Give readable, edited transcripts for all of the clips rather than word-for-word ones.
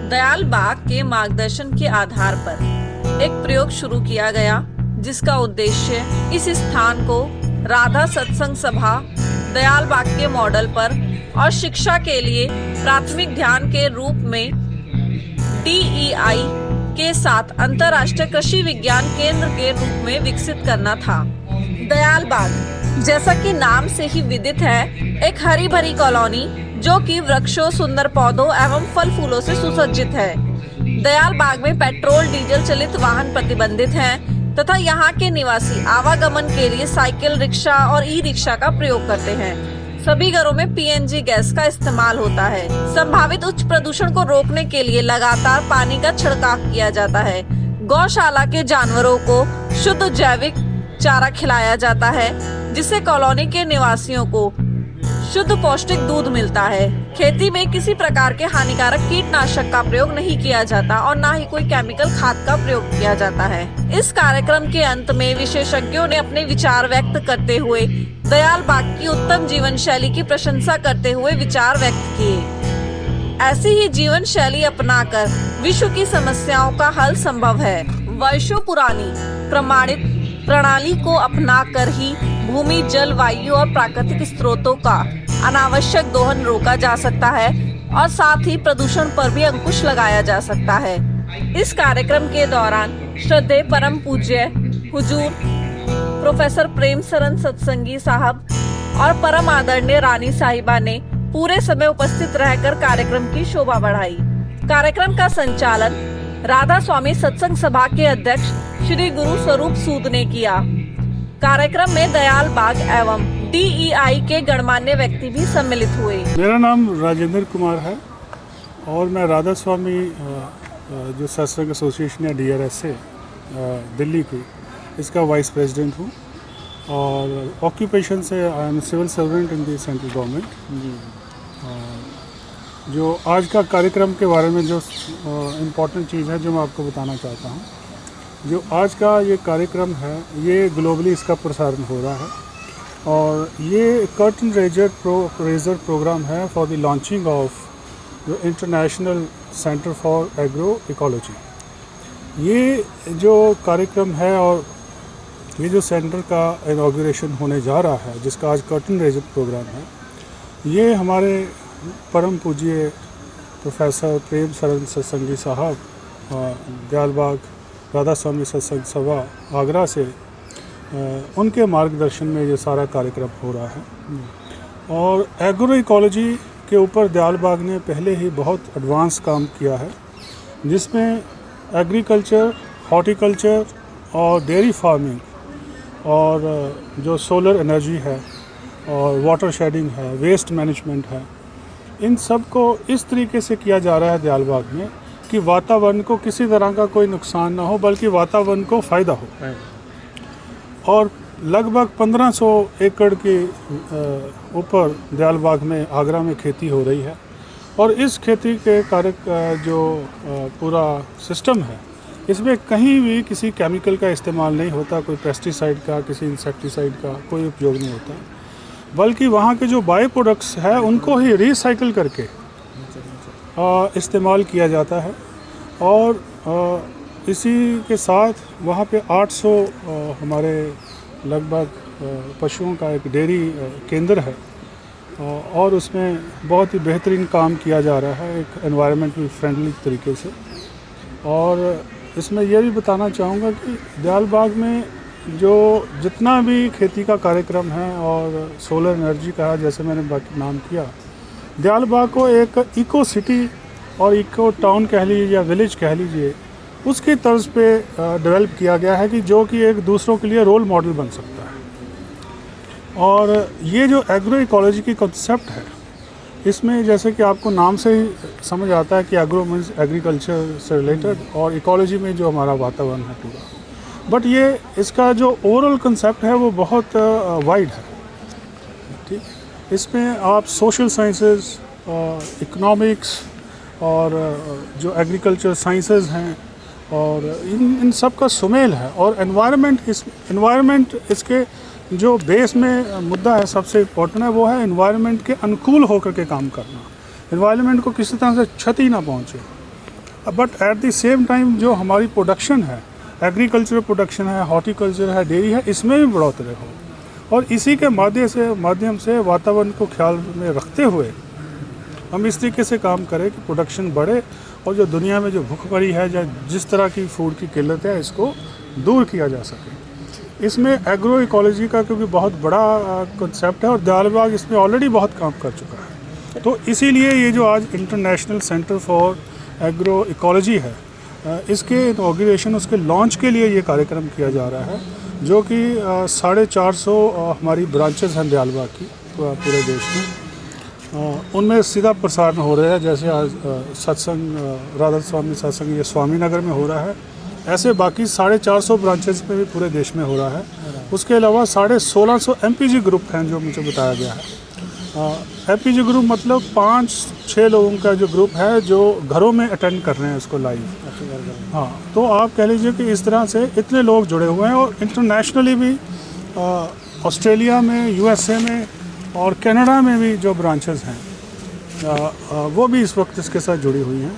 दयाल बाग के मार्गदर्शन के आधार पर एक प्रयोग शुरू किया गया, जिसका उद्देश्य इस स्थान को राधा सत्संग सभा दयाल बाग के मॉडल पर और शिक्षा के लिए प्राथमिक ध्यान के रूप में DEI के साथ अंतर्राष्ट्रीय कृषि विज्ञान केंद्र के रूप में विकसित करना था। दयाल बाग, जैसा कि नाम से ही विदित है, एक हरी भरी कॉलोनी जो कि वृक्षों, सुंदर पौधों एवं फल फूलों से सुसज्जित है। दयाल बाग में पेट्रोल डीजल चलित वाहन प्रतिबंधित हैं तथा यहाँ के निवासी आवागमन के लिए साइकिल, रिक्शा और ई-रिक्शा का प्रयोग करते हैं। सभी घरों में PNG गैस का इस्तेमाल होता है। संभावित उच्च प्रदूषण को रोकने के लिए लगातार पानी का छिड़काव किया जाता है। गौशाला के जानवरों को शुद्ध जैविक चारा खिलाया जाता है, जिससे कॉलोनी के निवासियों को शुद्ध पौष्टिक दूध मिलता है। खेती में किसी प्रकार के हानिकारक कीटनाशक का प्रयोग नहीं किया जाता और न ही कोई केमिकल खाद का प्रयोग किया जाता है। इस कार्यक्रम के अंत में विशेषज्ञों ने अपने विचार व्यक्त करते हुए दयाल बाग की उत्तम जीवन शैली की प्रशंसा करते हुए विचार व्यक्त किए। ऐसी ही जीवन शैली अपनाकर विश्व की समस्याओं का हल संभव है। वर्षों पुरानी प्रमाणित प्रणाली को अपनाकर ही भूमि, जल, वायु और प्राकृतिक स्रोतों का अनावश्यक दोहन रोका जा सकता है और साथ ही प्रदूषण पर भी अंकुश लगाया जा सकता है। इस कार्यक्रम के दौरान श्रद्धेय परम पूज्य हुजूर प्रोफेसर प्रेम सरन सत्संगी साहब और परम आदरणीय रानी साहिबा ने पूरे समय उपस्थित रहकर कार्यक्रम की शोभा बढ़ाई। कार्यक्रम का संचालन राधा स्वामी सत्संग सभा के अध्यक्ष श्री गुरु स्वरूप सूद ने किया। कार्यक्रम में दयाल बाग एवं DEI के गणमान्य व्यक्ति भी सम्मिलित हुए। मेरा नाम राजेंद्र कुमार है और मैं राधा स्वामी जो सत्संग एसोसिएशन है DRS से दिल्ली की, इसका वाइस प्रेसिडेंट हूँ और ऑक्यूपेशन से I am civil servant in the central government. जो आज का कार्यक्रम के बारे में जो इम्पोर्टेंट चीज़ है जो मैं आपको बताना चाहता हूँ, जो आज का ये कार्यक्रम है ये ग्लोबली इसका प्रसारण हो रहा है और ये कर्टन रेजर प्रोग्राम है फॉर द लॉन्चिंग ऑफ जो international centre for agro ecology. ये जो कार्यक्रम है और ये जो सेंटर का इनॉग्रेशन होने जा रहा है, जिसका आज कर्टन रेजर प्रोग्राम है, ये हमारे परम पूज्य प्रोफेसर प्रेम सरन सत्संगी साहब दयाल बाग राधा स्वामी सत्संग सभा आगरा से उनके मार्गदर्शन में ये सारा कार्यक्रम हो रहा है। और एग्रो इकोलॉजी के ऊपर दयाल बाग ने पहले ही बहुत एडवांस काम किया है, जिसमें एग्रीकल्चर, हॉर्टिकल्चर और डेयरी फार्मिंग और जो सोलर एनर्जी है और वाटर शेडिंग है, वेस्ट मैनेजमेंट है, इन सब को इस तरीके से किया जा रहा है दयाल बाग में कि वातावरण को किसी तरह का कोई नुकसान ना हो, बल्कि वातावरण को फ़ायदा हो। और लगभग 1500 एकड़ के ऊपर दयाल बाग में आगरा में खेती हो रही है और इस खेती के कार्य जो पूरा सिस्टम है, इसमें कहीं भी किसी केमिकल का इस्तेमाल नहीं होता, कोई पेस्टिसाइड का, किसी इंसेक्टिसाइड का कोई उपयोग नहीं होता, बल्कि वहाँ के जो बाई प्रोडक्ट्स है उनको ही रिसाइकिल करके इस्तेमाल किया जाता है। और इसी के साथ वहाँ पे 800 हमारे लगभग पशुओं का एक डेयरी केंद्र है और उसमें बहुत ही बेहतरीन काम किया जा रहा है एक एनवायरनमेंटल फ्रेंडली तरीके से। और इसमें यह भी बताना चाहूँगा कि दयाल बाग में जो जितना भी खेती का कार्यक्रम है और सोलर एनर्जी का, जैसे मैंने बाकी नाम किया, दयाल बाग को एक इको सिटी और इको टाउन कह लीजिए या विलेज कह लीजिए, उसकी तर्ज पे डेवलप किया गया है कि जो कि एक दूसरों के लिए रोल मॉडल बन सकता है। और ये जो एग्रो इकोलॉजी की कॉन्सेप्ट है, इसमें जैसे कि आपको नाम से ही समझ आता है कि एग्रो मीन्स एग्रीकल्चर से रिलेटेड और इकोलॉजी में जो हमारा वातावरण है पूरा, बट ये इसका जो ओवरऑल कंसेप्ट है वो बहुत वाइड है। ठीक, इसमें आप सोशल साइंसेस, इकोनॉमिक्स और जो एग्रीकल्चर साइंसेस हैं और इन सब का सुमेल है। और एनवायरनमेंट इसके जो बेस में मुद्दा है, सबसे इम्पोर्टेंट है, वो है एनवायरनमेंट के अनुकूल होकर के काम करना, एनवायरनमेंट को किसी तरह से क्षति ना पहुँचे। But at the same time जो हमारी प्रोडक्शन है, एग्रीकल्चर प्रोडक्शन है, हॉर्टिकल्चर है, डेयरी है, इसमें भी बढ़ोतरी हो। और इसी के माध्यम से वातावरण को ख्याल में रखते हुए हम इस तरीके से काम करें कि प्रोडक्शन बढ़े और जो दुनिया में जो भूखमरी है या जिस तरह की फूड की किल्लत है, इसको दूर किया जा सके। इसमें एग्रो इकोलॉजी का क्योंकि बहुत बड़ा कंसेप्ट है और दयालबाग इसमें ऑलरेडी बहुत काम कर चुका है, तो इसीलिए ये जो आज international centre for agro ecology है, इसके इनॉग्रेशन, उसके लॉन्च के लिए ये कार्यक्रम किया जा रहा है, जो कि 450 हमारी ब्रांचेस हैं दयालबाग की पूरे देश में। उनमें सीधा प्रसारण हो रहा है। जैसे आज सत्संग राधा स्वामी सत्संग ये स्वामीनगर में हो रहा है, ऐसे बाकी 450 ब्रांचेस में भी पूरे देश में हो रहा है। उसके अलावा 1650 MPG ग्रुप हैं जो मुझे बताया गया है। MPG ग्रुप मतलब 5-6 लोगों का जो ग्रुप है जो घरों में अटेंड कर रहे हैं इसको लाइव। हाँ, तो आप कह लीजिए कि इस तरह से इतने लोग जुड़े हुए हैं और इंटरनेशनली भी ऑस्ट्रेलिया में, USA में और कनाडा में भी जो ब्रांचेस हैं वो भी इस वक्त इसके साथ जुड़ी हुई हैं।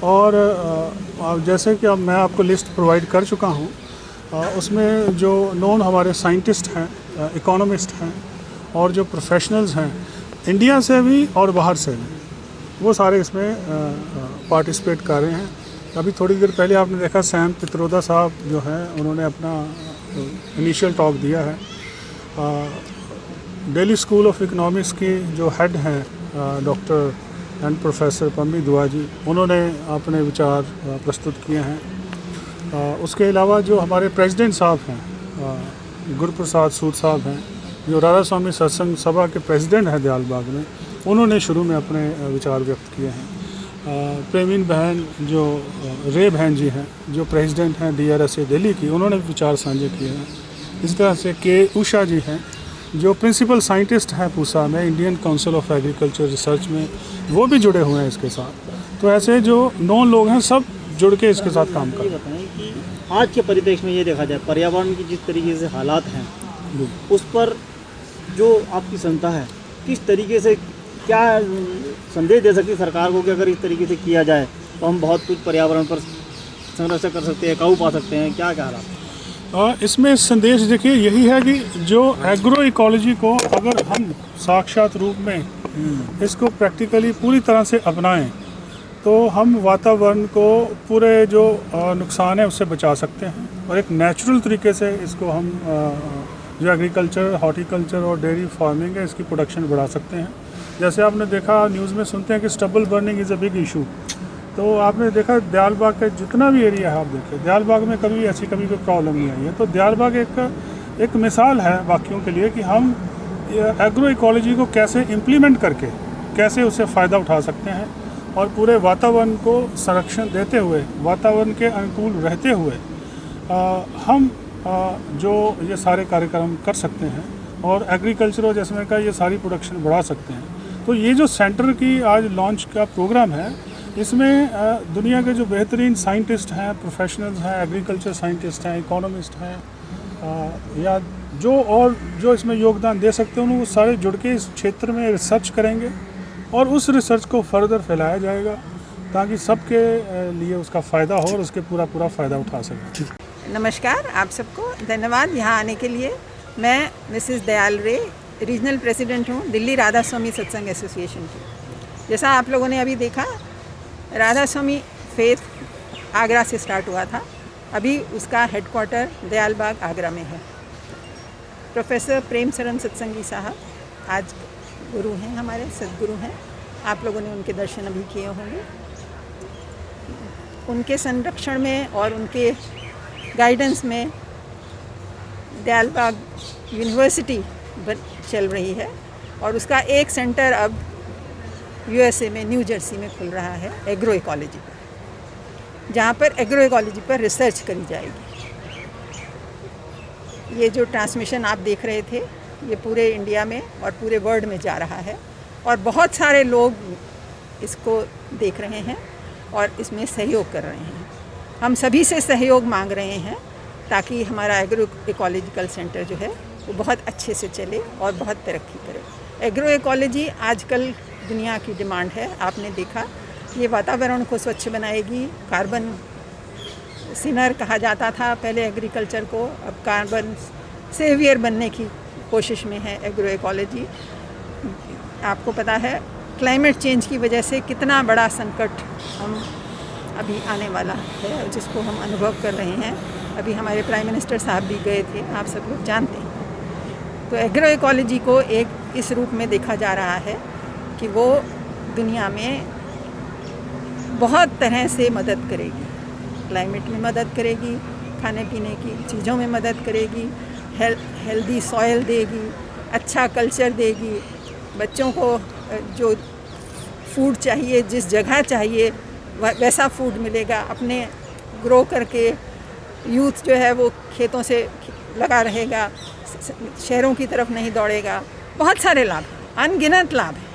और जैसे कि अब मैं आपको लिस्ट प्रोवाइड कर चुका हूँ, उसमें जो नॉन हमारे साइंटिस्ट हैं, इकोनॉमिस्ट हैं और जो प्रोफेशनल्स हैं इंडिया से भी और बाहर से भी, वो सारे इसमें पार्टिसिपेट कर रहे हैं। अभी थोड़ी देर पहले आपने देखा सैम पित्रोदा साहब जो हैं, उन्होंने अपना इनिशियल टॉक दिया है। दिल्ली स्कूल ऑफ इकोनॉमिक्स की जो हेड हैं डॉक्टर एंड प्रोफेसर पम्मी दुआ जी, उन्होंने अपने विचार प्रस्तुत किए हैं। उसके अलावा जो हमारे प्रेसिडेंट साहब हैं, गुरुप्रसाद सूद साहब हैं, जो राधा स्वामी सत्संग सभा के प्रेसिडेंट हैं दयालबाग में, उन्होंने शुरू में अपने विचार व्यक्त किए हैं। प्रेमीन बहन जो रे बहन जी हैं, जो प्रेसिडेंट हैं DRSA दिल्ली की, उन्होंने विचार साझे किए हैं। इस तरह से के उषा जी हैं जो प्रिंसिपल साइंटिस्ट हैं पूसा में, Indian council of agriculture research में, वो भी जुड़े हुए हैं इसके साथ। तो ऐसे जो 9 लोग हैं सब जुड़ के इसके साथ काम कर रहे हैं। बताएं कि आज के परिप्रेक्ष्य में ये देखा जाए, पर्यावरण की जिस तरीके से हालात हैं, उस पर जो आपकी संस्था है किस तरीके से क्या संदेश दे सकती है सरकार को कि अगर इस तरीके से किया जाए तो हम बहुत कुछ पर्यावरण पर संरक्षण कर सकते हैं, काबू पा सकते हैं, क्या क्या हालात? इसमें संदेश देखिए यही है कि जो एग्रो इकोलॉजी को अगर हम साक्षात रूप में इसको प्रैक्टिकली पूरी तरह से अपनाएं तो हम वातावरण को पूरे जो नुकसान है उससे बचा सकते हैं और एक नेचुरल तरीके से इसको हम जो एग्रीकल्चर, हॉर्टिकल्चर और डेयरी फार्मिंग है, इसकी प्रोडक्शन बढ़ा सकते हैं। जैसे आपने देखा न्यूज़ में सुनते हैं कि stubble burning is a big issue, तो आपने देखा दयालबाग का जितना भी एरिया है, आप देखिए दयालबाग में कभी ऐसी कोई प्रॉब्लम नहीं आई है। तो दयालबाग एक मिसाल है बाकियों के लिए कि हम एग्रो इकोलॉजी को कैसे इम्प्लीमेंट करके कैसे उससे फ़ायदा उठा सकते हैं और पूरे वातावरण को संरक्षण देते हुए, वातावरण के अनुकूल रहते हुए हम जो ये सारे कार्यक्रम कर सकते हैं और एग्रीकल्चर और जैसे मैं कहा ये सारी प्रोडक्शन बढ़ा सकते हैं। तो ये जो सेंटर की आज लॉन्च का प्रोग्राम है, इसमें दुनिया के जो बेहतरीन साइंटिस्ट हैं, प्रोफेशनल्स हैं, एग्रीकल्चर साइंटिस्ट हैं, इकोनॉमिस्ट हैं, या जो इसमें योगदान दे सकते हैं, वो सारे जुड़ के इस क्षेत्र में रिसर्च करेंगे और उस रिसर्च को फर्दर फैलाया जाएगा ताकि सबके लिए उसका फ़ायदा हो और उसके पूरा फ़ायदा उठा सकें। नमस्कार, आप सबको धन्यवाद यहाँ आने के लिए। मैं मिसेस दयाल रे, रीजनल प्रेसिडेंट हूँ दिल्ली राधा स्वामी सत्संग एसोसिएशन की। जैसा आप लोगों ने अभी देखा, राधा स्वामी फेथ आगरा से स्टार्ट हुआ था, अभी उसका हेडक्वार्टर दयालबाग आगरा में है। प्रोफेसर प्रेम शरण सत्संगी साहब आज गुरु हैं, हमारे सदगुरु हैं, आप लोगों ने उनके दर्शन अभी किए होंगे। उनके संरक्षण में और उनके गाइडेंस में दयालबाग यूनिवर्सिटी चल रही है और उसका एक सेंटर अब USA में न्यू जर्सी में खुल रहा है एग्रो इकोलॉजी पर, जहाँ पर एग्रो इकोलॉजी पर रिसर्च करी जाएगी। ये जो ट्रांसमिशन आप देख रहे थे, ये पूरे इंडिया में और पूरे वर्ल्ड में जा रहा है और बहुत सारे लोग इसको देख रहे हैं और इसमें सहयोग कर रहे हैं। हम सभी से सहयोग मांग रहे हैं ताकि हमारा एग्रो इकोलॉजिकल सेंटर जो है वो बहुत अच्छे से चले और बहुत तरक्की करे। एग्रो इकोलॉजी आजकल दुनिया की डिमांड है। आपने देखा ये वातावरण को स्वच्छ बनाएगी। कार्बन सिनर कहा जाता था पहले एग्रीकल्चर को, अब कार्बन सेवियर बनने की कोशिश में है एग्रो इकोलॉजी। आपको पता है क्लाइमेट चेंज की वजह से कितना बड़ा संकट हम अभी आने वाला है, जिसको हम अनुभव कर रहे हैं। अभी हमारे प्राइम मिनिस्टर साहब भी गए थे, आप सब लोग जानते हैं। तो एग्रो इकोलॉजी को एक इस रूप में देखा जा रहा है कि वो दुनिया में बहुत तरह से मदद करेगी। क्लाइमेट में मदद करेगी, खाने पीने की चीज़ों में मदद करेगी, हेल्दी सॉइल देगी, अच्छा कल्चर देगी, बच्चों को जो फूड चाहिए, जिस जगह चाहिए वैसा फूड मिलेगा। अपने ग्रो करके यूथ जो है वो खेतों से लगा रहेगा, शहरों की तरफ नहीं दौड़ेगा। बहुत सारे लाभ हैं, अनगिनत लाभ हैं।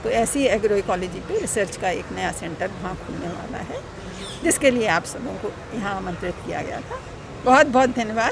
तो ऐसी एग्रो इकोलॉजी पे रिसर्च का एक नया सेंटर वहाँ खुलने वाला है, जिसके लिए आप सबों को यहाँ आमंत्रित किया गया था। बहुत बहुत धन्यवाद।